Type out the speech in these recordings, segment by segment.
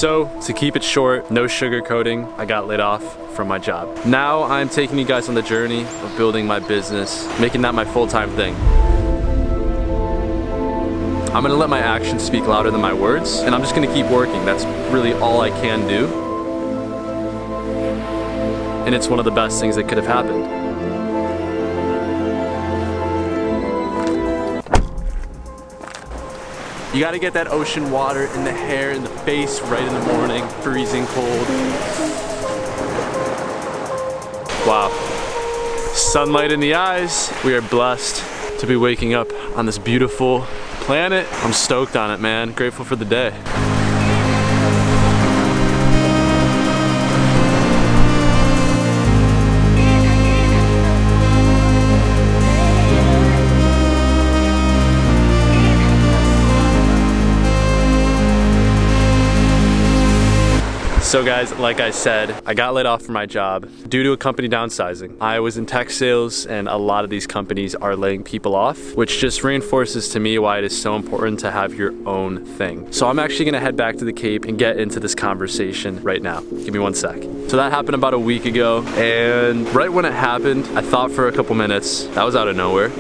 So, to keep it short, no sugarcoating, I got laid off from my job. Now I'm taking you guys on the journey of building my business, making that my full-time thing. I'm gonna let my actions speak louder than my words, and I'm just gonna keep working. That's really all I can do. And it's one of the best things that could have happened. You gotta get that ocean water in the hair, in the face, right in the morning, freezing cold. Wow. Sunlight in the eyes. We are blessed to be waking up on this beautiful planet. I'm stoked on it, man. Grateful for the day. So guys, like I said, I got laid off from my job due to a company downsizing. I was in tech sales and a lot of these companies are laying people off, which just reinforces to me why it is so important to have your own thing. So I'm actually gonna head back to the Cape and get into this conversation right now. Give me one sec. So that happened about a week ago, and right when it happened, I thought for a couple minutes. That was out of nowhere.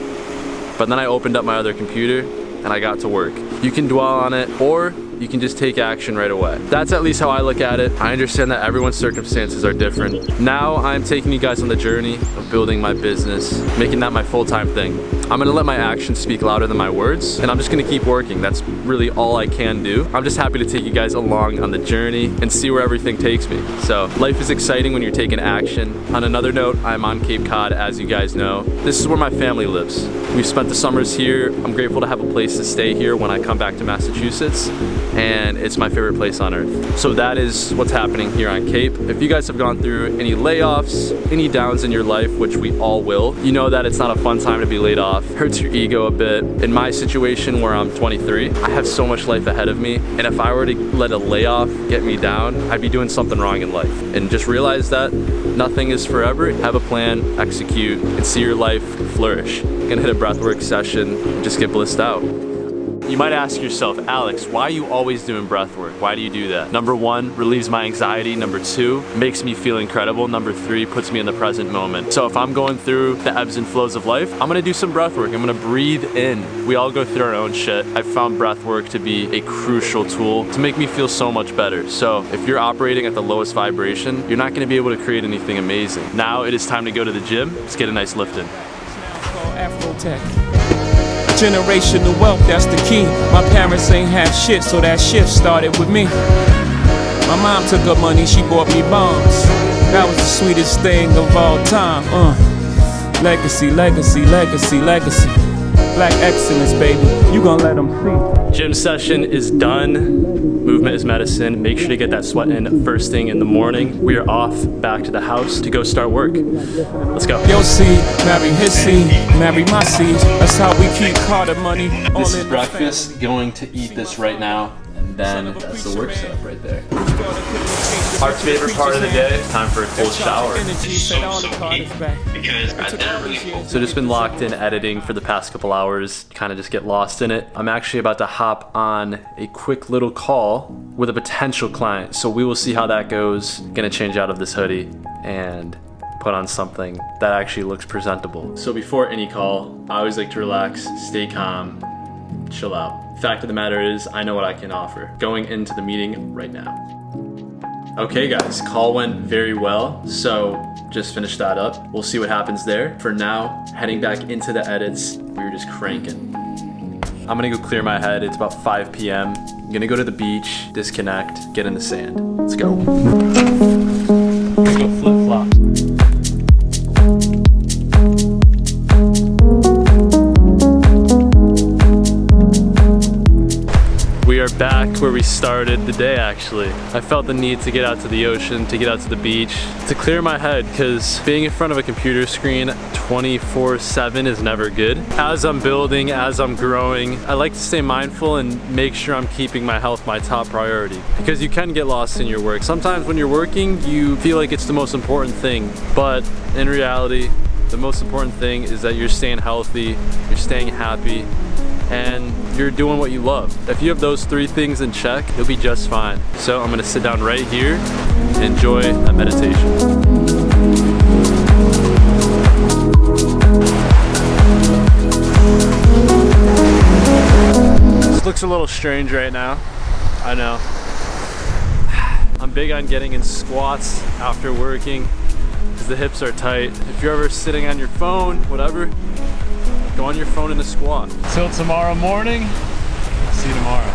But then I opened up my other computer and I got to work. You can dwell on it, or you can just take action right away. That's at least how I look at it. I understand that everyone's circumstances are different. Now I'm taking you guys on the journey of building my business, making that my full-time thing. I'm gonna let my actions speak louder than my words, and I'm just gonna keep working. That's really all I can do. I'm just happy to take you guys along on the journey and see where everything takes me. So life is exciting when you're taking action. On another note, I'm on Cape Cod, as you guys know. This is where my family lives. We've spent the summers here. I'm grateful to have a place to stay here when I come back to Massachusetts, and it's my favorite place on earth. So that is what's happening here on Cape. If you guys have gone through any layoffs, any downs in your life, which we all will, you know that it's not a fun time to be laid off. Hurts your ego a bit. In my situation where I'm 23, I have so much life ahead of me, and if I were to let a layoff get me down, I'd be doing something wrong in life. And just realize that nothing is forever. Have a plan, execute, and see your life flourish. Gonna hit a breathwork session and just get blissed out. You might ask yourself, Alex, why are you always doing breath work? Why do you do that? Number one, relieves my anxiety. Number two, makes me feel incredible. Number three, puts me in the present moment. So if I'm going through the ebbs and flows of life, I'm gonna do some breath work. I'm gonna breathe in. We all go through our own shit. I've found breath work to be a crucial tool to make me feel so much better. So if you're operating at the lowest vibration, you're not gonna be able to create anything amazing. Now it is time to go to the gym. Let's get a nice lift in. Afro-tech. Generational wealth, that's the key. My parents ain't have shit, so that shift started with me. My mom took her money, she bought me bonds. That was the sweetest thing of all time. Legacy, legacy, legacy, legacy. Black excellence, baby. You gonna let them see. Gym session is done. Movement is medicine. Make sure to get that sweat in first thing in the morning. We are off back to the house to go start work. Let's go. Your seed, marry his seed, marry my seed. That's how we keep Carter money. This is breakfast. Going to eat this right now. And then that's the work setup right there. Our favorite part of the day, time for a cold shower. So just been locked in editing for the past couple hours, kind of just get lost in it. I'm actually about to hop on a quick little call with a potential client. So we will see how that goes. Gonna change out of this hoodie and put on something that actually looks presentable. So before any call, I always like to relax, stay calm, chill out. Fact of the matter is, I know what I can offer. Going into the meeting right now. Okay guys, call went very well, so just finished that up. We'll see what happens there. For now, heading back into the edits, we were just cranking. I'm gonna go clear my head. It's about 5 p.m. I'm gonna go to the beach, disconnect, get in the sand. Let's go. Let's go flip-flop. We are back where we started the day actually. I felt the need to get out to the ocean, to get out to the beach, to clear my head, because being in front of a computer screen 24/7 is never good. As I'm building, as I'm growing, I like to stay mindful and make sure I'm keeping my health my top priority, because you can get lost in your work. Sometimes when you're working, you feel like it's the most important thing, but in reality, the most important thing is that you're staying healthy, you're staying happy, and you're doing what you love. If you have those 3 things in check, you'll be just fine. So I'm gonna sit down right here and enjoy a meditation. This looks a little strange right now, I know. I'm big on getting in squats after working because the hips are tight. If you're ever sitting on your phone, whatever, go on your phone in a squat. Till tomorrow morning, see you tomorrow.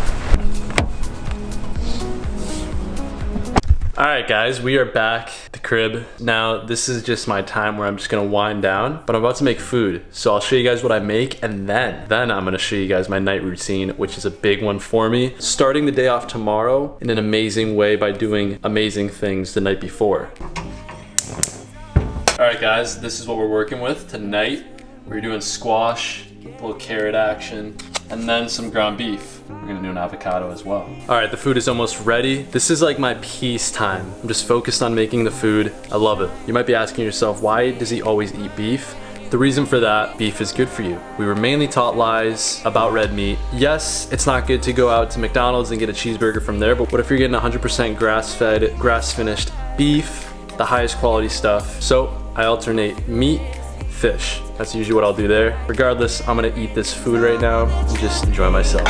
All right guys, we are back at the crib. Now this is just my time where I'm just gonna wind down, but I'm about to make food. So I'll show you guys what I make, and then I'm gonna show you guys my night routine, which is a big one for me. Starting the day off tomorrow in an amazing way by doing amazing things the night before. All right guys, this is what we're working with tonight. We're doing squash, a little carrot action, and then some ground beef. We're gonna do an avocado as well. All right, the food is almost ready. This is like my peace time. I'm just focused on making the food. I love it. You might be asking yourself, why does he always eat beef? The reason for that, beef is good for you. We were mainly taught lies about red meat. Yes, it's not good to go out to McDonald's and get a cheeseburger from there, but what if you're getting 100% grass-fed, grass-finished beef, the highest quality stuff? So I alternate meat, fish. That's usually what I'll do there. Regardless, I'm gonna eat this food right now and just enjoy myself.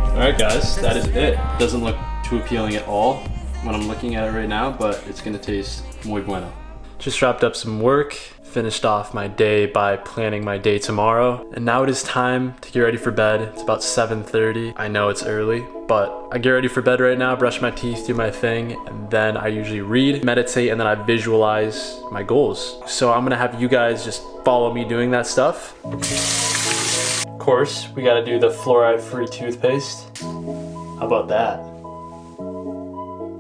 All right guys, that is it. Doesn't look too appealing at all when I'm looking at it right now, but it's gonna taste muy bueno. Just wrapped up some work, finished off my day by planning my day tomorrow, and now it is time to get ready for bed. It's about 7:30. I know it's early, but I get ready for bed right now, brush my teeth, do my thing, and then I usually read, meditate, and then I visualize my goals. So I'm gonna have you guys just follow me doing that stuff. Of course, we gotta do the fluoride-free toothpaste. How about that?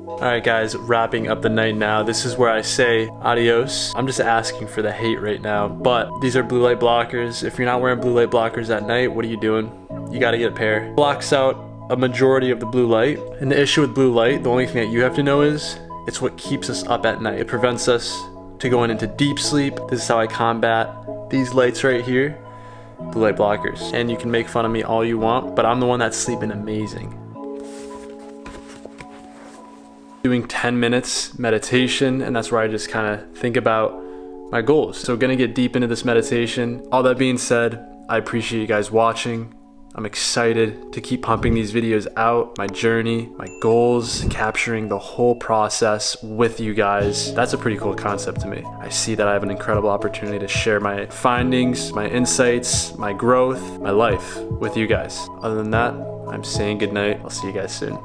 All right guys, wrapping up the night now. This is where I say adios. I'm just asking for the hate right now, but these are blue light blockers. If you're not wearing blue light blockers at night, what are you doing? You gotta get a pair. Blocks out a majority of the blue light. And the issue with blue light, the only thing that you have to know is it's what keeps us up at night. It prevents us to going into deep sleep. This is how I combat these lights right here, blue light blockers. And you can make fun of me all you want, but I'm the one that's sleeping amazing. Doing 10 minutes meditation, and that's where I just kind of think about my goals. So gonna get deep into this meditation. All that being said, I appreciate you guys watching. I'm excited to keep pumping these videos out, my journey, my goals, capturing the whole process with you guys. That's a pretty cool concept to me. I see that I have an incredible opportunity to share my findings, my insights, my growth, my life with you guys. Other than that, I'm saying goodnight. I'll see you guys soon.